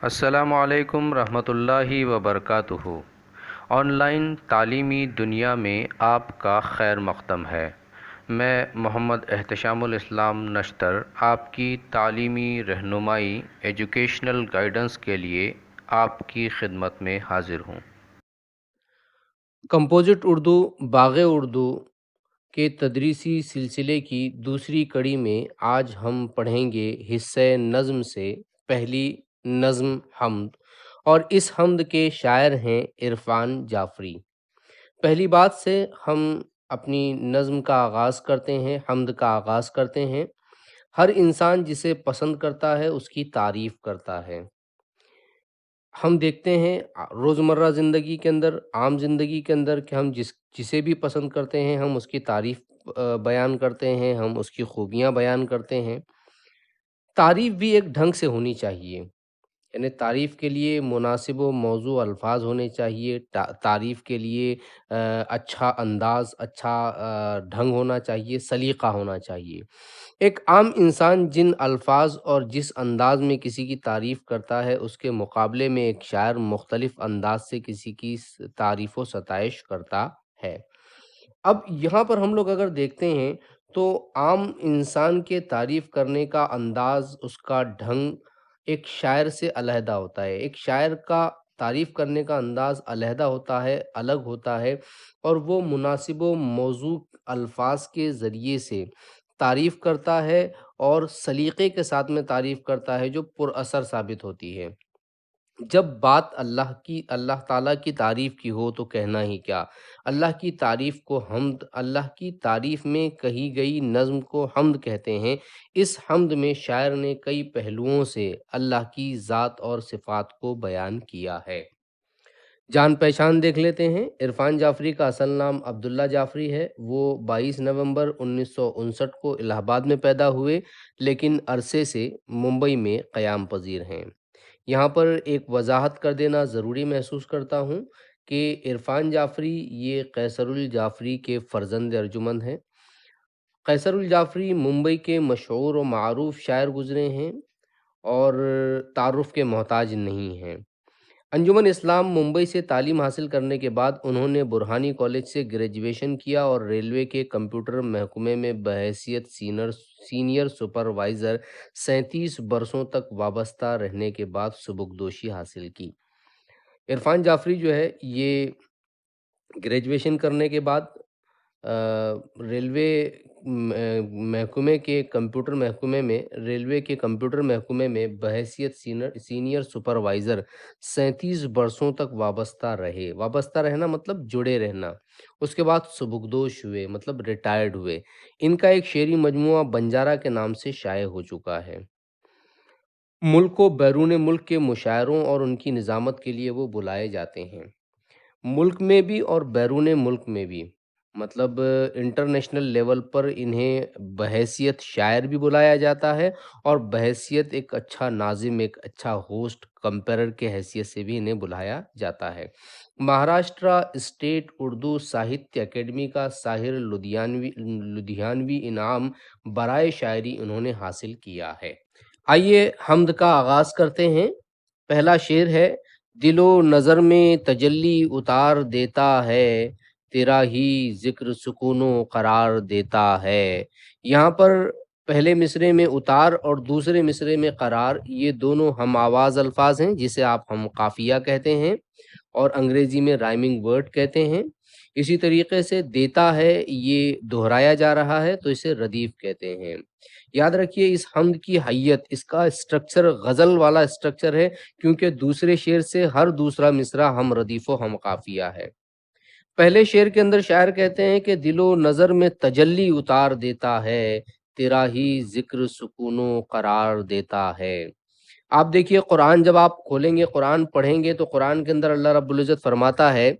السلام علیکم رحمۃ اللہ وبرکاتہ۔ آن لائن تعلیمی دنیا میں آپ کا خیر مقدم ہے۔ میں محمد احتشام الاسلام نشتر آپ کی تعلیمی رہنمائی ایجوکیشنل گائیڈنس کے لیے آپ کی خدمت میں حاضر ہوں۔ کمپوزٹ اردو باغ اردو کے تدریسی سلسلے کی دوسری کڑی میں آج ہم پڑھیں گے حصہ نظم سے پہلی نظم حمد، اور اس حمد کے شاعر ہیں عرفان جعفری۔ پہلی بات سے ہم اپنی نظم کا آغاز کرتے ہیں، حمد کا آغاز کرتے ہیں۔ ہر انسان جسے پسند کرتا ہے اس کی تعریف کرتا ہے۔ ہم دیکھتے ہیں روزمرہ زندگی کے اندر، عام زندگی کے اندر، کہ ہم جسے بھی پسند کرتے ہیں ہم اس کی تعریف بیان کرتے ہیں، ہم اس کی خوبیاں بیان کرتے ہیں۔ تعریف بھی ایک ڈھنگ سے ہونی چاہیے، یعنی تعریف کے لیے مناسب و موضوع الفاظ ہونے چاہیے، تعریف کے لیے اچھا انداز، اچھا ڈھنگ ہونا چاہیے، سلیقہ ہونا چاہیے۔ ایک عام انسان جن الفاظ اور جس انداز میں کسی کی تعریف کرتا ہے اس کے مقابلے میں ایک شاعر مختلف انداز سے کسی کی تعریف و ستائش کرتا ہے۔ اب یہاں پر ہم لوگ اگر دیکھتے ہیں تو عام انسان کے تعریف کرنے کا انداز، اس کا ڈھنگ ایک شاعر سے علیحدہ ہوتا ہے۔ ایک شاعر کا تعریف کرنے کا انداز علیحدہ ہوتا ہے، الگ ہوتا ہے، اور وہ مناسب و موضوع الفاظ کے ذریعے سے تعریف کرتا ہے اور سلیقے کے ساتھ میں تعریف کرتا ہے جو پر اثر ثابت ہوتی ہے۔ جب بات اللہ تعالیٰ کی تعریف کی ہو تو کہنا ہی کیا۔ اللہ کی تعریف کو حمد، اللہ کی تعریف میں کہی گئی نظم کو حمد کہتے ہیں۔ اس حمد میں شاعر نے کئی پہلوؤں سے اللہ کی ذات اور صفات کو بیان کیا ہے۔ جان پہچان دیکھ لیتے ہیں۔ عرفان جعفری کا اصل نام عبداللہ جعفری ہے۔ وہ 22 نومبر 1959 کو الہ آباد میں پیدا ہوئے، لیکن عرصے سے ممبئی میں قیام پذیر ہیں۔ یہاں پر ایک وضاحت کر دینا ضروری محسوس کرتا ہوں کہ عرفان جعفری یہ قیصر الجعفری کے فرزند ارجمند ہیں۔ قیصر الجعفری ممبئی کے مشہور و معروف شاعر گزرے ہیں اور تعارف کے محتاج نہیں ہیں۔ انجمن اسلام ممبئی سے تعلیم حاصل کرنے کے بعد انہوں نے برہانی کالج سے گریجویشن کیا اور ریلوے کے کمپیوٹر محکمے میں بحیثیت سینئر سپروائزر 37 برسوں تک وابستہ رہنے کے بعد سبکدوشی حاصل کی۔ عرفان جعفری جو ہے یہ گریجویشن کرنے کے بعد ریلوے محکمے کے کمپیوٹر محکمے میں بحیثیت سینئر سپروائزر 37 برسوں تک وابستہ رہے۔ وابستہ رہنا مطلب جڑے رہنا۔ اس کے بعد سبکدوش ہوئے، مطلب ریٹائرڈ ہوئے۔ ان کا ایک شعری مجموعہ بنجارہ کے نام سے شائع ہو چکا ہے۔ ملک و بیرون ملک کے مشاعروں اور ان کی نظامت کے لیے وہ بلائے جاتے ہیں۔ ملک میں بھی اور بیرون ملک میں بھی، مطلب انٹرنیشنل لیول پر انہیں بحیثیت شاعر بھی بلایا جاتا ہے اور بحیثیت ایک اچھا ناظم، ایک اچھا ہوسٹ، کمپیرر کے حیثیت سے بھی انہیں بلایا جاتا ہے۔ مہاراشٹرا اسٹیٹ اردو ساہتیہ اکیڈمی کا ساحر لدھیانوی انعام برائے شاعری انہوں نے حاصل کیا ہے۔ آئیے حمد کا آغاز کرتے ہیں۔ پہلا شعر ہے: دل و نظر میں تجلی اتار دیتا ہے، تیرا ہی ذکر سکون و قرار دیتا ہے۔ یہاں پر پہلے مصرعے میں اتار اور دوسرے مصرعے میں قرار، یہ دونوں ہم آواز الفاظ ہیں جسے آپ ہم قافیہ کہتے ہیں اور انگریزی میں رائمنگ ورڈ کہتے ہیں۔ اسی طریقے سے دیتا ہے، یہ دہرایا جا رہا ہے تو اسے ردیف کہتے ہیں۔ یاد رکھیے اس حمد کی حیت، اس کا سٹرکچر غزل والا سٹرکچر ہے، کیونکہ دوسرے شعر سے ہر دوسرا مصرع ہم ردیف و ہم قافیہ ہے۔ پہلے شعر کے اندر شاعر کہتے ہیں کہ دل و نظر میں تجلی اتار دیتا ہے، تیرا ہی ذکر سکون و قرار دیتا ہے۔ آپ دیکھیے قرآن جب آپ کھولیں گے، قرآن پڑھیں گے تو قرآن کے اندر اللہ رب العزت فرماتا ہے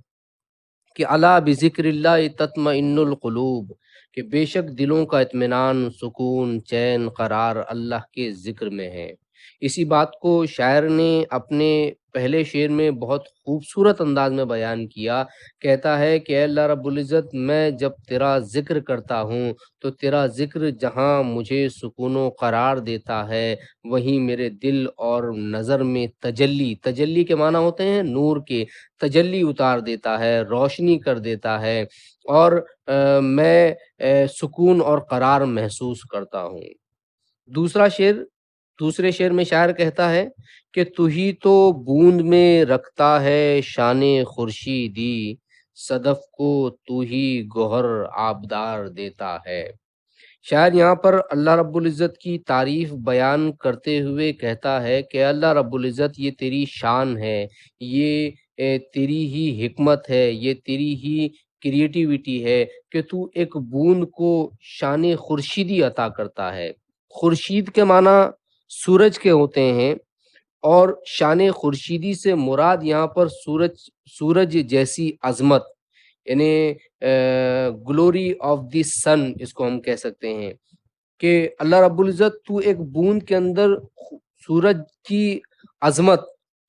کہ الا بذکر اللہ تطمئن القلوب، کہ بے شک دلوں کا اطمینان، سکون، چین، قرار اللہ کے ذکر میں ہے۔ اسی بات کو شاعر نے اپنے پہلے شعر میں بہت خوبصورت انداز میں بیان کیا. کہتا ہے کہ اے اللہ رب العزت، میں جب تیرا ذکر کرتا ہوں تو تیرا ذکر جہاں مجھے سکون و قرار دیتا ہے، وہیں میرے دل اور نظر میں تجلی کے معنی ہوتے ہیں نور کے، تجلی اتار دیتا ہے، روشنی کر دیتا ہے، اور میں سکون اور قرار محسوس کرتا ہوں. دوسرے شعر میں شاعر کہتا ہے کہ تو ہی تو بوند میں رکھتا ہے شان خورشیدی، صدف کو تو ہی گوہر آبدار دیتا ہے. شاعر یہاں پر اللہ رب العزت کی تعریف بیان کرتے ہوئے کہتا ہے کہ اللہ رب العزت، یہ تیری شان ہے، یہ تیری ہی حکمت ہے، یہ تیری ہی کریٹیوٹی ہے کہ تو ایک بوند کو شان خورشیدی عطا کرتا ہے. خورشید کے معنی سورج کے ہوتے ہیں، اور شان خورشیدی سے مراد یہاں پر سورج جیسی عظمت، یعنی گلوری آف دی سن اس کو ہم کہہ سکتے ہیں کہ اللہ رب العزت تو ایک بوند کے اندر سورج کی عظمت،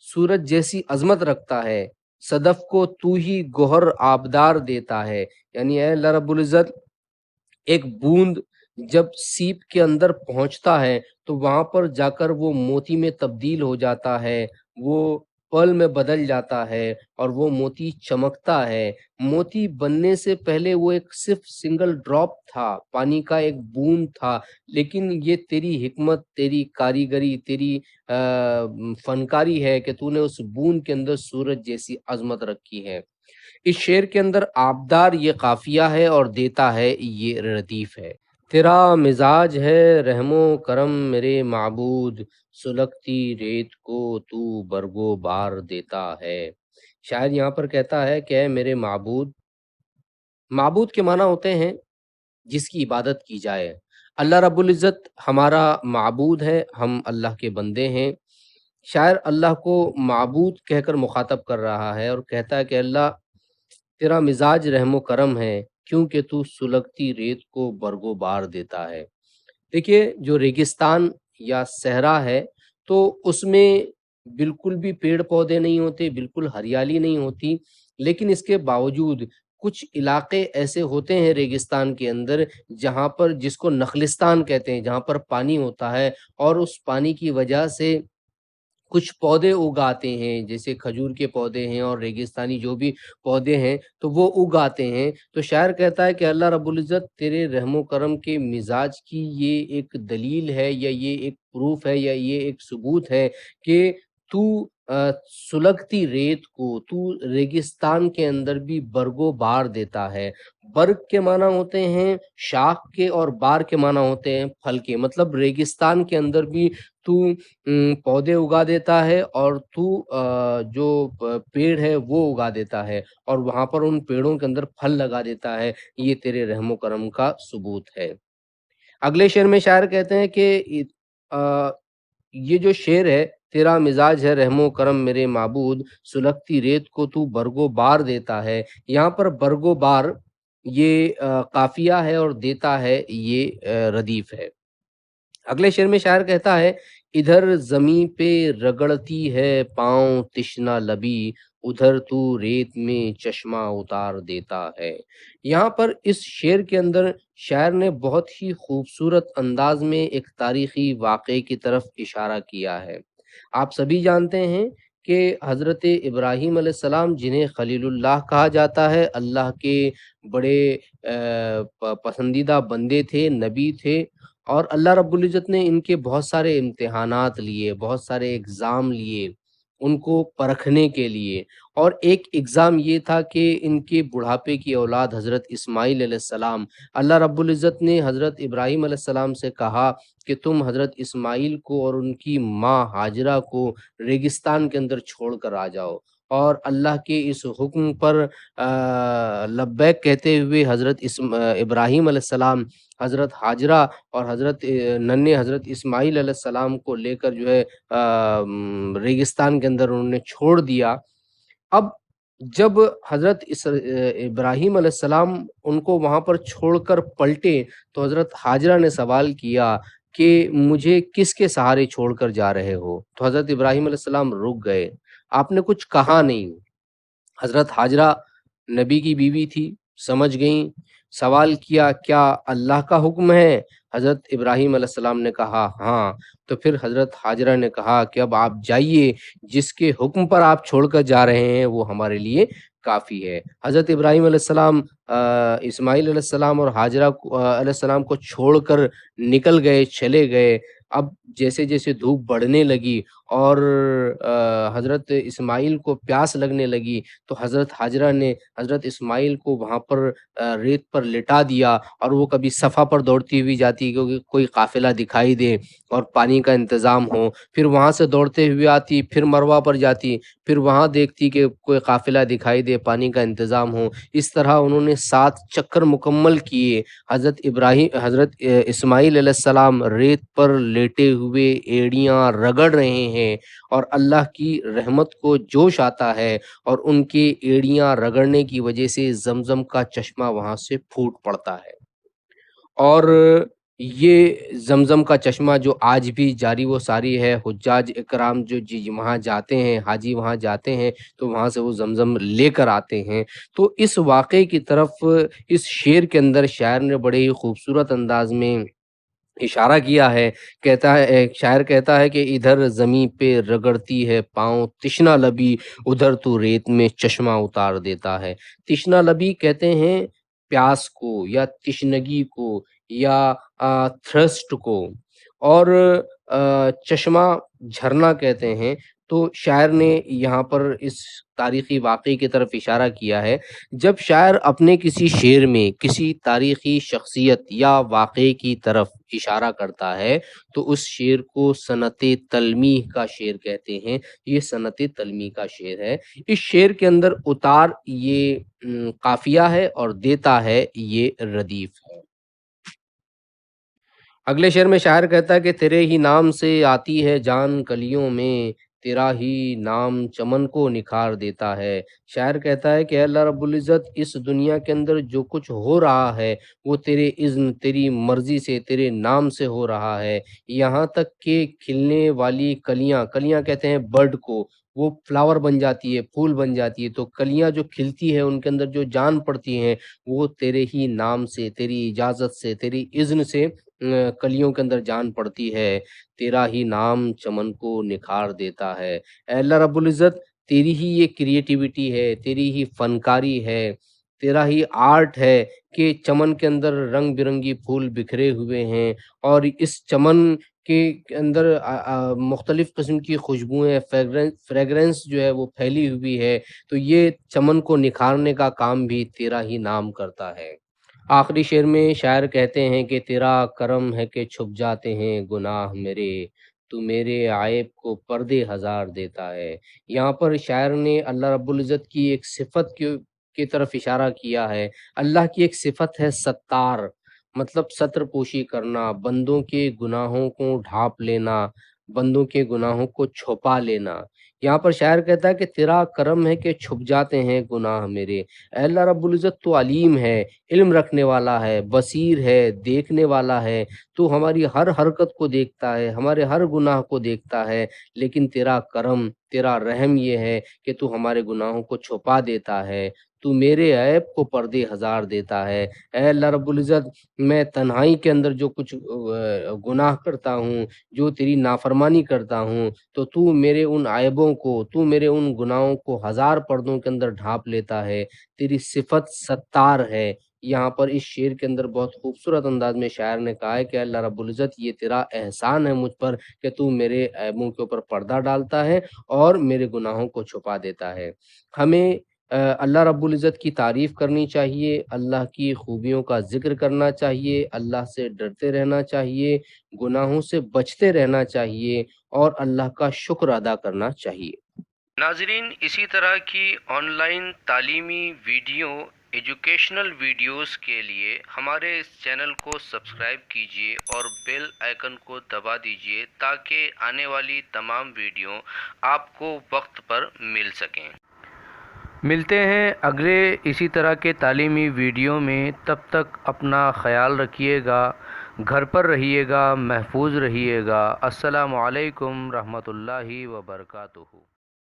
سورج جیسی عظمت رکھتا ہے، صدف کو تو ہی گوہر آبدار دیتا ہے. یعنی اے اللہ رب العزت، ایک بوند جب سیپ کے اندر پہنچتا ہے تو وہاں پر جا کر وہ موتی میں تبدیل ہو جاتا ہے، وہ پرل میں بدل جاتا ہے، اور وہ موتی چمکتا ہے. موتی بننے سے پہلے وہ ایک صرف سنگل ڈراپ تھا، پانی کا ایک بوند تھا، لیکن یہ تیری حکمت، تیری کاریگری، تیری فنکاری ہے کہ تو نے اس بوند کے اندر سورج جیسی عظمت رکھی ہے. اس شعر کے اندر آبدار یہ قافیہ ہے اور دیتا ہے یہ ردیف ہے. تیرا مزاج ہے رحم و کرم میرے معبود، سلگتی ریت کو تو برگو بار دیتا ہے. شاعر یہاں پر کہتا ہے کہ اے میرے معبود. معبود کے معنی ہوتے ہیں جس کی عبادت کی جائے. اللہ رب العزت ہمارا معبود ہے، ہم اللہ کے بندے ہیں. شاعر اللہ کو معبود کہہ کر مخاطب کر رہا ہے اور کہتا ہے کہ اللہ، تیرا مزاج رحم و کرم ہے کیونکہ تو سلگتی ریت کو برگو بار دیتا ہے. دیکھیے، جو ریگستان یا صحرا ہے تو اس میں بالکل بھی پیڑ پودے نہیں ہوتے، بالکل ہریالی نہیں ہوتی، لیکن اس کے باوجود کچھ علاقے ایسے ہوتے ہیں ریگستان کے اندر جہاں پر، جس کو نخلستان کہتے ہیں، جہاں پر پانی ہوتا ہے، اور اس پانی کی وجہ سے کچھ پودے اگاتے ہیں، جیسے کھجور کے پودے ہیں اور ریگستانی جو بھی پودے ہیں تو وہ اگاتے ہیں. تو شاعر کہتا ہے کہ اللہ رب العزت، تیرے رحم و کرم کے مزاج کی یہ ایک دلیل ہے، یا یہ ایک پروف ہے، یا یہ ایک ثبوت ہے کہ تو سلگتی ریت کو، تو ریگستان کے اندر بھی برگو بار دیتا ہے. برگ کے معنی ہوتے ہیں شاخ کے، اور بار کے معنی ہوتے ہیں پھل کے. مطلب ریگستان کے اندر بھی تو پودے اگا دیتا ہے، اور تو جو پیڑ ہے وہ اگا دیتا ہے، اور وہاں پر ان پیڑوں کے اندر پھل لگا دیتا ہے. یہ تیرے رحم و کرم کا ثبوت ہے. اگلے شعر میں شاعر کہتے ہیں کہ یہ جو شعر ہے، تیرا مزاج ہے رحم و کرم میرے معبود، سلگتی ریت کو تو برگو بار دیتا ہے. یہاں پر برگو بار یہ قافیہ ہے اور دیتا ہے یہ ردیف ہے. اگلے شعر میں شاعر کہتا ہے، ادھر زمیں پہ رگڑتی ہے پاؤں تشنا لبی، ادھر تو ریت میں چشمہ اتار دیتا ہے. یہاں پر اس شعر کے اندر شاعر نے بہت ہی خوبصورت انداز میں ایک تاریخی واقعے کی طرف اشارہ کیا ہے. آپ سبھی جانتے ہیں کہ حضرت ابراہیم علیہ السلام، جنہیں خلیل اللہ کہا جاتا ہے، اللہ کے بڑے پسندیدہ بندے تھے، نبی تھے، اور اللہ رب العزت نے ان کے بہت سارے امتحانات لیے، بہت سارے اگزام لیے ان کو پرکھنے کے لیے. اور ایک اگزام یہ تھا کہ ان کے بڑھاپے کی اولاد حضرت اسماعیل علیہ السلام، اللہ رب العزت نے حضرت ابراہیم علیہ السلام سے کہا کہ تم حضرت اسماعیل کو اور ان کی ماں ہاجرہ کو ریگستان کے اندر چھوڑ کر آ جاؤ. اور اللہ کے اس حکم پر لبیک کہتے ہوئے حضرت ابراہیم علیہ السلام حضرت ہاجرہ اور حضرت اسماعیل علیہ السلام کو لے کر جو ہے ریگستان کے اندر انہوں نے چھوڑ دیا. اب جب حضرت ابراہیم علیہ السلام ان کو وہاں پر چھوڑ کر پلٹے تو حضرت ہاجرہ نے سوال کیا کہ مجھے کس کے سہارے چھوڑ کر جا رہے ہو؟ تو حضرت ابراہیم علیہ السلام رک گئے، آپ نے کچھ کہا نہیں۔ حضرت حاجرہ نبی کی بیوی تھی، سمجھ گئیں، سوال کیا کیا اللہ کا حکم ہے؟ حضرت ابراہیم علیہ السلام نے کہا ہاں۔ تو پھر حضرت حاجرہ نے کہا کہ اب آپ جائیے، جس کے حکم پر آپ چھوڑ کر جا رہے ہیں وہ ہمارے لیے کافی ہے۔ حضرت ابراہیم علیہ السلام اسماعیل علیہ السلام اور حاجرہ علیہ السلام کو چھوڑ کر نکل گئے، چلے گئے۔ اب جیسے جیسے دھوپ بڑھنے لگی اور حضرت اسماعیل کو پیاس لگنے لگی، تو حضرت حاجرہ نے حضرت اسماعیل کو وہاں پر ریت پر لٹا دیا، اور وہ کبھی صفا پر دوڑتی ہوئی جاتی کیونکہ کوئی قافلہ دکھائی دے اور پانی کا انتظام ہو، پھر وہاں سے دوڑتے ہوئے آتی، پھر مروہ پر جاتی، پھر وہاں دیکھتی کہ کوئی قافلہ دکھائی دے، پانی کا انتظام ہو۔ اس طرح انہوں نے 7 چکر مکمل کیے۔ حضرت اسماعیل علیہ السلام ریت پر لیٹے ہوئے ایڑیاں رگڑ رہے ہیں، اور اللہ کی رحمت کو جوش آتا ہے، اور ان کے ایڑیاں رگڑنے کی وجہ سے زمزم کا چشمہ وہاں سے پھوٹ پڑتا ہے۔ اور یہ زمزم کا چشمہ جو آج بھی جاری و ساری ہے، حجاج اکرام جو وہاں جاتے ہیں، حاجی وہاں جاتے ہیں تو وہاں سے وہ زمزم لے کر آتے ہیں۔ تو اس واقعے کی طرف اس شعر کے اندر شاعر نے بڑے ہی خوبصورت انداز میں اشارہ کیا ہے۔ کہتا ہے، ایک شاعر کہتا ہے کہ ادھر زمیں پہ رگڑتی ہے پاؤں تشنہ لبی، ادھر تو ریت میں چشمہ اتار دیتا ہے۔ تشنہ لبی کہتے ہیں پیاس کو، یا تشنگی کو، یا تھرسٹ کو، اور چشمہ جھرنا کہتے ہیں۔ تو شاعر نے یہاں پر اس تاریخی واقعے کی طرف اشارہ کیا ہے۔ جب شاعر اپنے کسی شعر میں کسی تاریخی شخصیت یا واقعے کی طرف اشارہ کرتا ہے تو اس شعر کو صنعت تلمیح کا شعر کہتے ہیں۔ یہ صنعت تلمیح کا شعر ہے۔ اس شعر کے اندر اتار یہ قافیہ ہے، اور دیتا ہے یہ ردیف ہے۔ اگلے شعر میں شاعر کہتا ہے کہ تیرے ہی نام سے آتی ہے جان کلیوں میں، تیرا ہی نام چمن کو نکھار دیتا ہے۔ شاعر کہتا ہے کہ اے اللہ رب العزت، اس دنیا کے اندر جو کچھ ہو رہا ہے وہ تیرے اذن، تیری مرضی سے، تیرے نام سے ہو رہا ہے۔ یہاں تک کہ کھلنے والی کلیاں، کلیاں کہتے ہیں برڈ کو، وہ فلاور بن جاتی ہے، پھول بن جاتی ہے، تو کلیاں جو کھلتی ہے ان کے اندر جو جان پڑتی ہیں وہ تیرے ہی نام سے، تیری اجازت سے، تیری اذن سے کلیوں کے اندر جان پڑتی ہے۔ تیرا ہی نام چمن کو نکھار دیتا ہے۔ اے اللہ رب العزت، تیری ہی یہ کریٹیوٹی ہے، تیری ہی فنکاری ہے، تیرا ہی آرٹ ہے کہ چمن کے اندر رنگ برنگی پھول بکھرے ہوئے ہیں، اور اس چمن کے اندر مختلف قسم کی خوشبوئیں، فریگرنس جو ہے وہ پھیلی ہوئی ہے۔ تو یہ چمن کو نکھارنے کا کام بھی تیرا ہی نام کرتا ہے۔ آخری شعر میں شاعر کہتے ہیں کہ تیرا کرم ہے کہ چھپ جاتے ہیں گناہ میرے، تو میرے عیب کو پردے ہزار دیتا ہے۔ یہاں پر شاعر نے اللہ رب العزت کی ایک صفت کی طرف اشارہ کیا ہے۔ اللہ کی ایک صفت ہے ستار، مطلب ستر پوشی کرنا، بندوں کے گناہوں کو ڈھانپ لینا، بندوں کے گناہوں کو چھپا لینا۔ یہاں پر شاعر کہتا ہے کہ تیرا کرم ہے کہ چھپ جاتے ہیں گناہ میرے۔ اے اللہ رب العزت، تو علیم ہے، علم رکھنے والا ہے، بصیر ہے، دیکھنے والا ہے، تو ہماری ہر حرکت کو دیکھتا ہے، ہمارے ہر گناہ کو دیکھتا ہے، لیکن تیرا کرم، تیرا رحم یہ ہے کہ تو ہمارے گناہوں کو چھپا دیتا ہے، تو میرے عیب کو پردے ہزار دیتا ہے۔ اے اللہ رب العزت، میں تنہائی کے اندر جو کچھ گناہ کرتا ہوں، جو تیری نافرمانی کرتا ہوں، تو میرے ان عیبوں کو، تو میرے ان گناہوں کو ہزار پردوں کے اندر ڈھانپ لیتا ہے۔ تیری صفت ستار ہے۔ یہاں پر اس شعر کے اندر بہت خوبصورت انداز میں شاعر نے کہا ہے کہ اللہ رب العزت، یہ تیرا احسان ہے مجھ پر کہ تو میرے عیبوں کے اوپر پردہ ڈالتا ہے اور میرے گناہوں کو چھپا دیتا ہے۔ ہمیں اللہ رب العزت کی تعریف کرنی چاہیے، اللہ کی خوبیوں کا ذکر کرنا چاہیے، اللہ سے ڈرتے رہنا چاہیے، گناہوں سے بچتے رہنا چاہیے، اور اللہ کا شکر ادا کرنا چاہیے۔ ناظرین، اسی طرح کی آن لائن تعلیمی ایجوکیشنل ویڈیوز کے لیے ہمارے اس چینل کو سبسکرائب کیجیے اور بیل آئیکن کو دبا دیجیے تاکہ آنے والی تمام ویڈیو آپ کو وقت پر مل سکیں۔ ملتے ہیں اگلے اسی طرح کے تعلیمی ویڈیو میں، تب تک اپنا خیال رکھیے گا۔ گھر پر رہیے گا، محفوظ رہیے گا۔ السلام علیکم رحمۃ اللہ وبرکاتہ۔